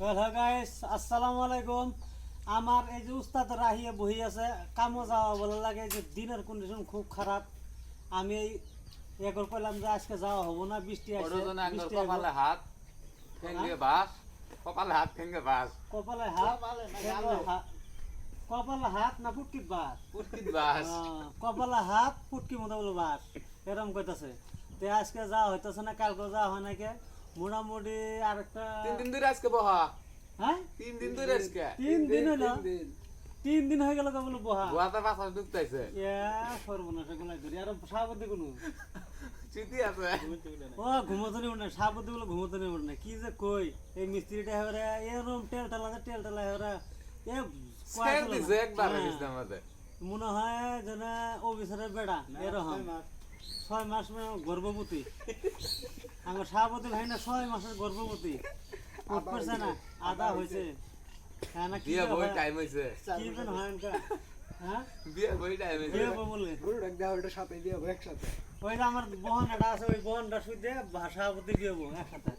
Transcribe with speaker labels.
Speaker 1: Hello guys, আসসালামু আলাইকুম। আমার এই যে উস্তাদ রাহিয়ে বহি আছে, কামো যাওয়া বলে লাগে যে দিনের কন্ডিশন খুব খারাপ। আমি এই একর কইলাম যে আজকে যাওয়া হবো না, বৃষ্টি আসছে।
Speaker 2: ওরজনে আঙ্গুর
Speaker 1: বৃষ্টি
Speaker 2: কপালে হাত ঠেঙ্গে বাস কপালে হাত ঠেঙ্গে বাস
Speaker 1: কপালে হাত কপালে হাত না ফুটকিত বাস,
Speaker 2: পুটকিত বাস
Speaker 1: কপালে হাত ফুটকি মতো বলে বাস, এরকম কইতাছে। তো আজকে যাওয়া হইতেছে না, কালকে যাওয়া হয় নাকি মোটামুটি আরেকটা
Speaker 2: 3 দিন ধরে আজকে বহা
Speaker 1: হ্যাঁ
Speaker 2: 3 দিন ধরে আজকে
Speaker 1: 3 দিন হইলো, 3 দিন হয়ে গেল কেবল বহা।
Speaker 2: বুয়াতে বাসা ঢুকতাইছে
Speaker 1: সর্বনাশ গুলাই ধরি আর সাবতি কোনো
Speaker 2: চিঠি আছে
Speaker 1: ও ঘুমোতে নেব না, সাবতি গুলো ঘুমোতে নেব না। কি যে কই এই মিস্ত্রিটা হেরে এরকম টেল টেলা হেরে এ
Speaker 2: সেল দিছে একবার হইছে আমাদের
Speaker 1: মনে হয় যেন অফিসারের বেড়া এরকম 6 মাস গর্ভবতী। আমার সাবতি ভাই না 6 মাসের গর্ভবতী, উঠ পারছে না, আদা হয়েছে। হ্যাঁ না, কি
Speaker 2: বিয়ে বই টাইম হইছে
Speaker 1: কি যেন হয় না? হ্যাঁ
Speaker 2: বিয়ে বই টাইম হইছে
Speaker 1: বিয়ে বলে ওইটা আমার বহন একটা আছে, ওই বহনটা শুই দিয়ে ভাষাপতি বিয়ে একসাথে।